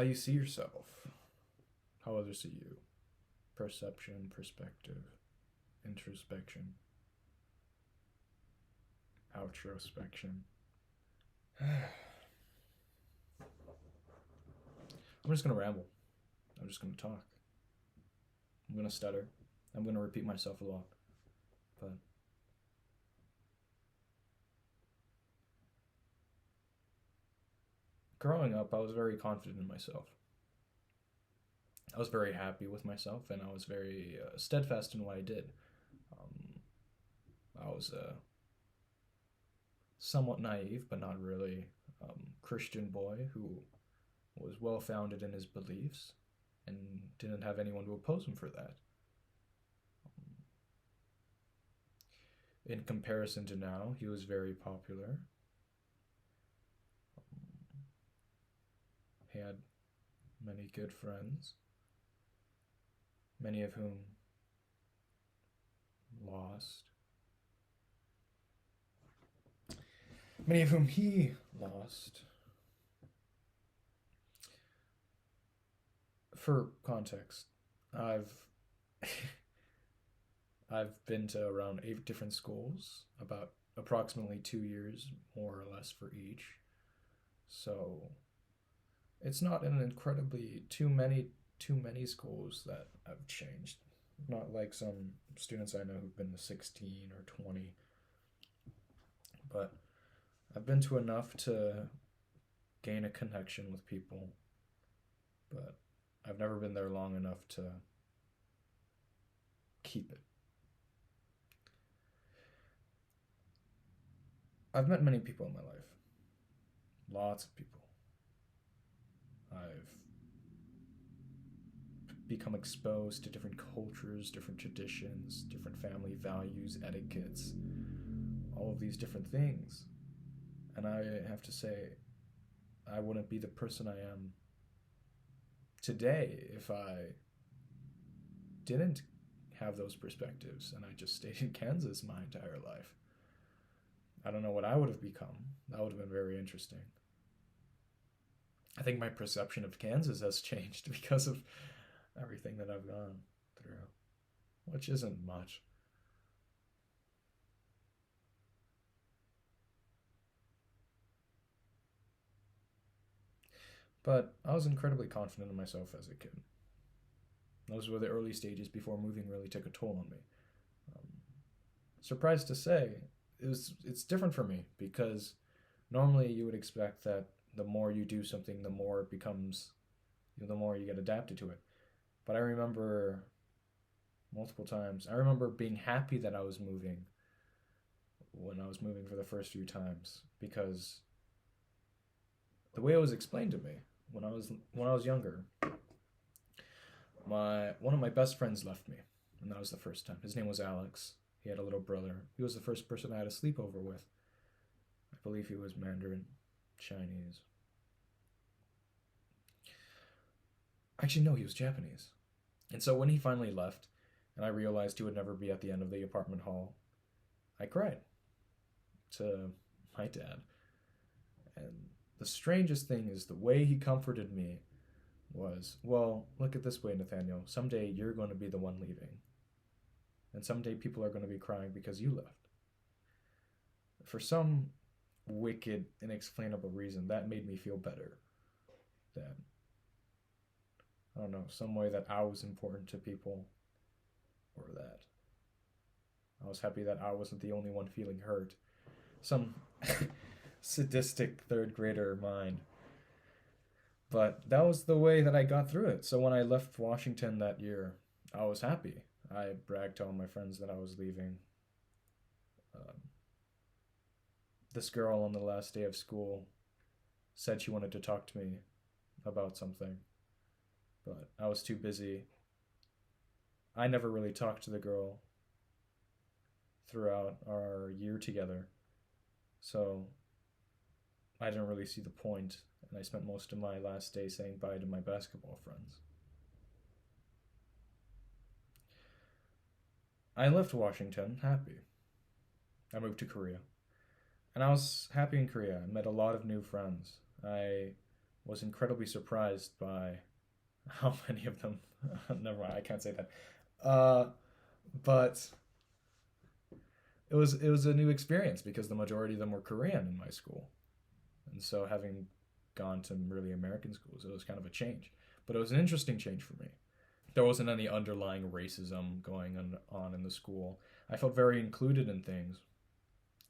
how you see yourself, how others see you, perception, perspective, introspection, outrospection. I'm just gonna ramble. I'm just gonna talk. I'm gonna stutter. I'm gonna repeat myself a lot. But growing up, I was very confident in myself. I was very happy with myself, and I was very steadfast in what I did. Um, I was a somewhat naive, but not really, Christian boy who was well founded in his beliefs and didn't have anyone to oppose him for that. In comparison to now, he was very popular. He had many good friends, many of whom lost, many of whom he lost. For context, I've I've been to around 8 different schools, about approximately 2 years, more or less, for each. So it's not an incredibly too many schools that I've changed. Not like some students I know who've been to 16 or 20, but I've been to enough to gain a connection with people, but I've never been there long enough to keep it. I've met many people in my life, lots of people. I've become exposed to different cultures, different traditions, different family values, etiquettes, all of these different things. And I have to say, I wouldn't be the person I am today if I didn't have those perspectives and I just stayed in Kansas my entire life. I don't know what I would have become. That would have been very interesting. I think my perception of Kansas has changed because of everything that I've gone through, which isn't much. But I was incredibly confident in myself as a kid. Those were the early stages before moving really took a toll on me. Um, Surprised to say, it's different for me because normally you would expect that the more you do something, the more it becomes, the more you get adapted to it. But I remember multiple times. I remember being happy that I was moving when I was moving for the first few times because the way it was explained to me when I was younger, my one of my best friends left me, and that was the first time. His name was Alex. He had a little brother. He was the first person I had a sleepover with. I believe he was Mandarin, Chinese. Actually, no, he was Japanese. And so when he finally left, and I realized he would never be at the end of the apartment hall, I cried to my dad. And the strangest thing is the way he comforted me was, well, look at this way, Nathaniel. Someday you're going to be the one leaving. And someday people are going to be crying because you left. For some wicked, inexplainable reason, that made me feel better. That, I don't know, some way that I was important to people, or that I was happy that I wasn't the only one feeling hurt. Some sadistic third grader mind. But that was the way that I got through it. So when I left Washington that year, I was happy. I bragged to all my friends that I was leaving. Um, this girl on the last day of school said she wanted to talk to me about something, but I was too busy. I never really talked to the girl throughout our year together, so I didn't really see the point, and I spent most of my last day saying bye to my basketball friends. I left Washington happy. I moved to Korea. And I was happy in Korea. I met a lot of new friends. I was incredibly surprised by how many of them. Never mind, I can't say that. Uh, but it was a new experience because the majority of them were Korean in my school, and so having gone to really American schools, it was kind of a change. But it was an interesting change for me. There wasn't any underlying racism going on in the school. I felt very included in things.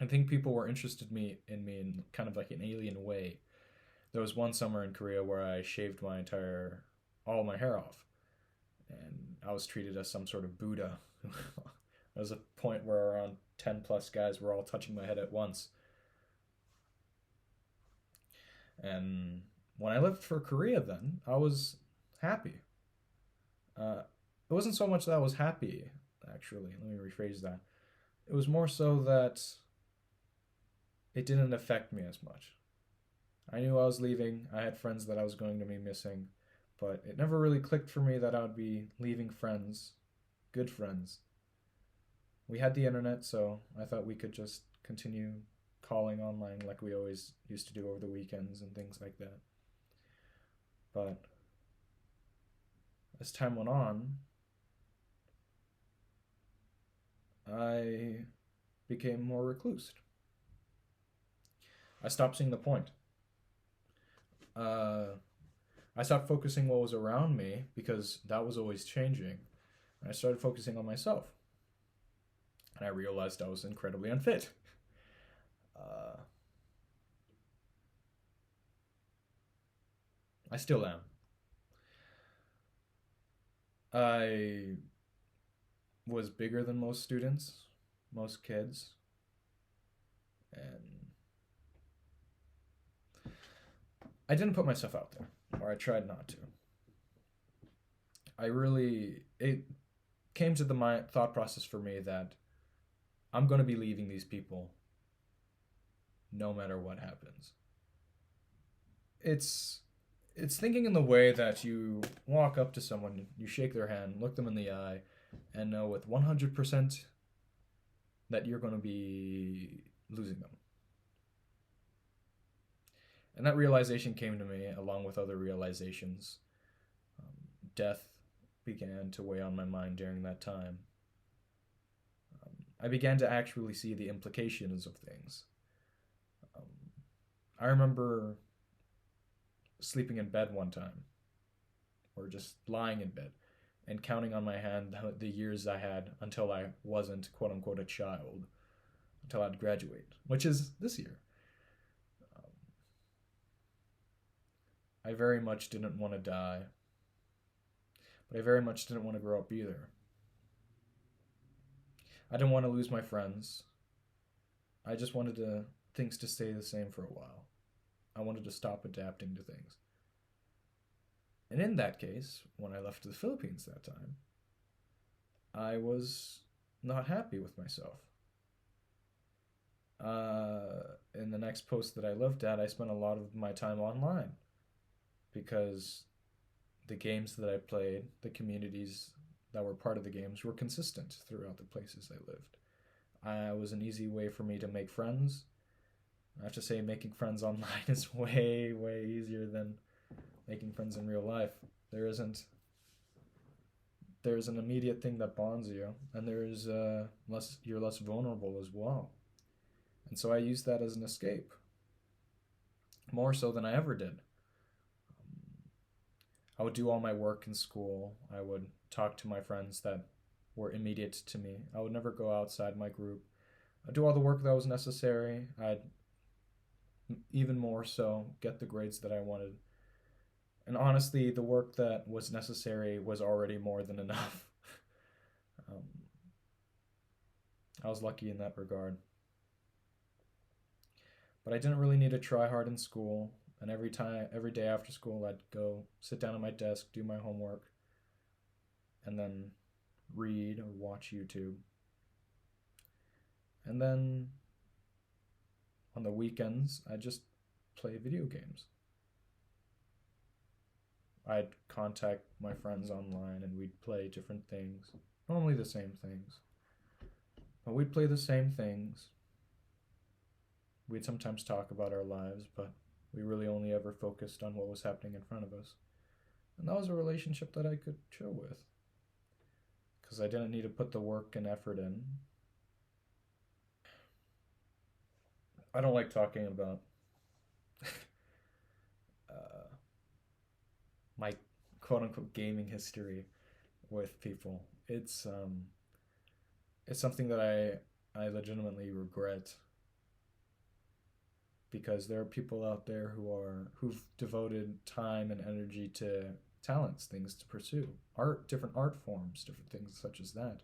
I think people were interested me in kind of like an alien way. There was one summer in Korea where I shaved all my hair off, and I was treated as some sort of Buddha. There was a point where around 10 plus guys were all touching my head at once. And when I left for Korea, then I was happy. It wasn't so much that I was happy, actually. Let me rephrase that. It was more so that it didn't affect me as much. I knew I was leaving. I had friends that I was going to be missing, but it never really clicked for me that I would be leaving friends, good friends. We had the internet, so I thought we could just continue calling online like we always used to do over the weekends and things like that. But as time went on, I became more recluse. I stopped seeing the point. I stopped focusing what was around me because that was always changing. And I started focusing on myself. And I realized I was incredibly unfit. I still am. I was bigger than most students, most kids, and I didn't put myself out there, or I tried not to. It came to the thought process for me that I'm going to be leaving these people no matter what happens. It's thinking in the way that you walk up to someone, you shake their hand, look them in the eye, and know with 100% that you're going to be losing them. And that realization came to me along with other realizations. Death began to weigh on my mind during that time. I began to actually see the implications of things. I remember sleeping in bed one time, or just lying in bed, and counting on my hand the years I had until I wasn't, quote unquote, a child, until I'd graduate, which is this year. I very much didn't want to die, but I very much didn't want to grow up either. I didn't want to lose my friends. I just wanted things to stay the same for a while. I wanted to stop adapting to things. And in that case, when I left the Philippines that time, I was not happy with myself. In the next post that I lived at, I spent a lot of my time online because the games that I played, the communities that were part of the games were consistent throughout the places I lived. It was an easy way for me to make friends. I have to say, making friends online is way, way easier than making friends in real life. There's an immediate thing that bonds you, and you're less vulnerable as well. And so I used that as an escape, more so than I ever did. I would do all my work in school. I would talk to my friends that were immediate to me. I would never go outside my group. I'd do all the work that was necessary. I'd even more so get the grades that I wanted. And honestly, the work that was necessary was already more than enough. I was lucky in that regard. But I didn't really need to try hard in school. And every day after school, I'd go sit down at my desk, do my homework, and then read or watch YouTube. And then on the weekends, I'd just play video games. I'd contact my friends online and we'd play different things. Normally the same things. But we'd play the same things. We'd sometimes talk about our lives, but We really only ever focused on what was happening in front of us. And that was a relationship that I could chill with. Because I didn't need to put the work and effort in. I don't like talking about my quote unquote gaming history with people. It's something that I legitimately regret, because there are people out there who've devoted time and energy to talents, things to pursue, art, different art forms, different things such as that.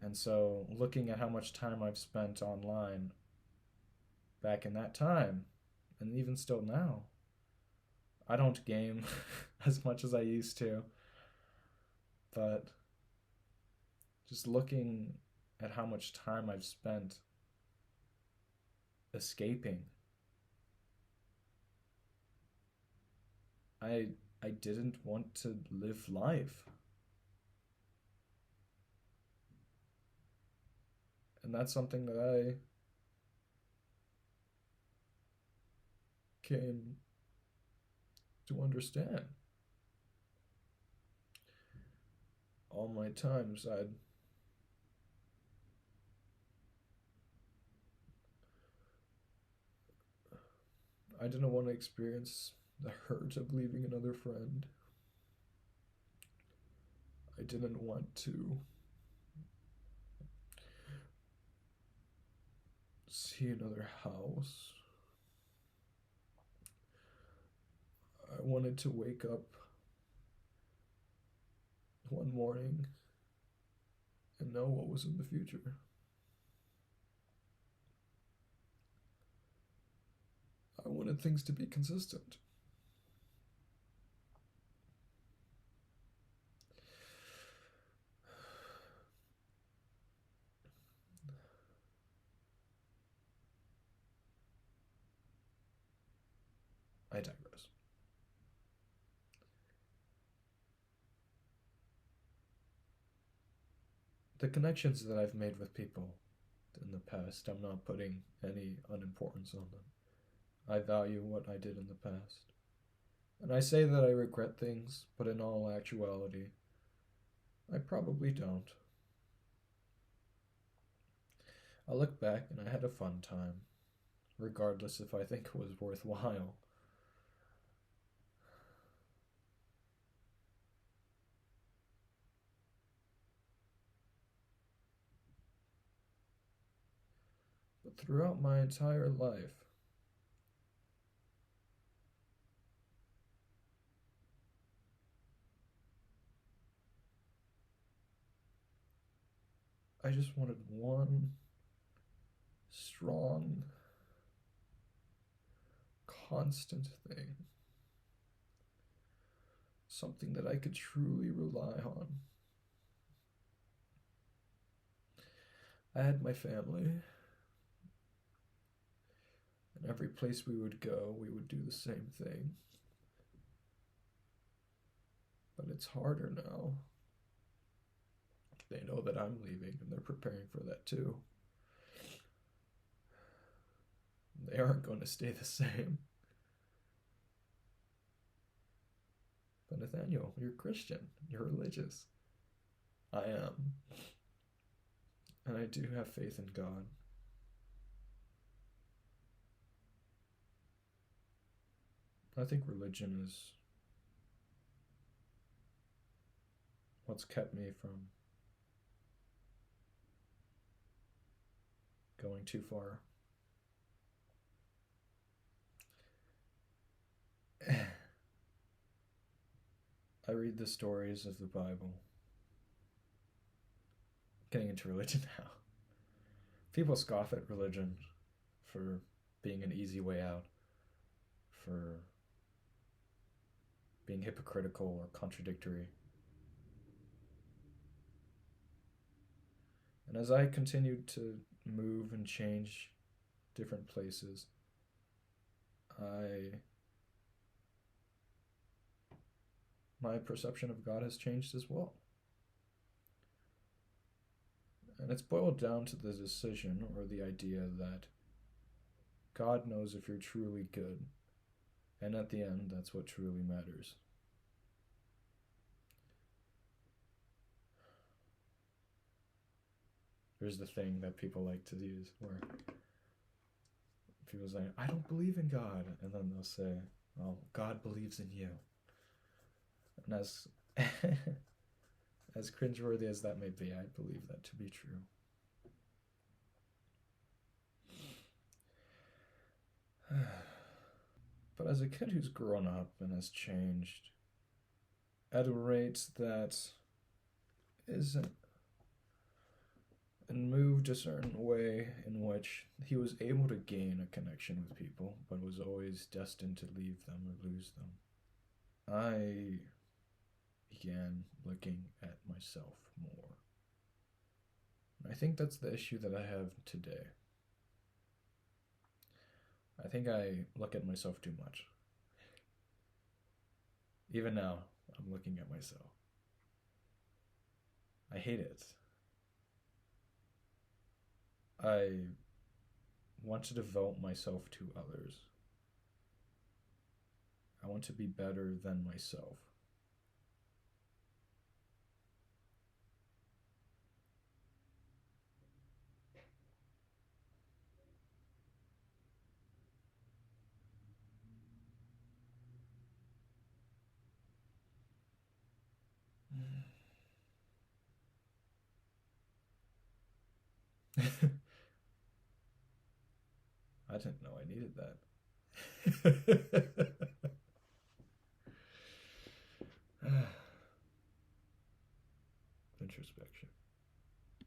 And so looking at how much time I've spent online back in that time, and even still now, I don't game as much as I used to, but just looking at how much time I've spent escaping, I didn't want to live life. And that's something that I came to understand. All my times I didn't want to experience the hurt of leaving another friend. I didn't want to see another house. I wanted to wake up one morning and know what was in the future. I wanted things to be consistent. I digress. The connections that I've made with people in the past, I'm not putting any unimportance on them. I value what I did in the past. And I say that I regret things, but in all actuality, I probably don't. I look back and I had a fun time, regardless if I think it was worthwhile. But throughout my entire life, I just wanted one strong, constant thing. Something that I could truly rely on. I had my family, and every place we would go, we would do the same thing. But it's harder now. They know that I'm leaving, and they're preparing for that too. They aren't going to stay the same. But Nathaniel, you're Christian. You're religious. I am. And I do have faith in God. I think religion is what's kept me from going too far. I read the stories of the Bible. Getting into religion now. People scoff at religion for being an easy way out, for being hypocritical or contradictory. And as I continued to move and change different places, my perception of God has changed as well. And it's boiled down to the decision or the idea that God knows if you're truly good And at the end, that's what truly matters. There's the thing that people like to use where people say, I don't believe in God. And then they'll say, well, God believes in you. And as as cringeworthy as that may be, I believe that to be true. But as a kid who's grown up and has changed at a rate that isn't and moved a certain way in which he was able to gain a connection with people, but was always destined to leave them or lose them, I began looking at myself more. I think that's the issue that I have today. I think I look at myself too much. Even now, I'm looking at myself. I hate it. I want to devote myself to others. I want to be better than myself. I didn't know I needed that.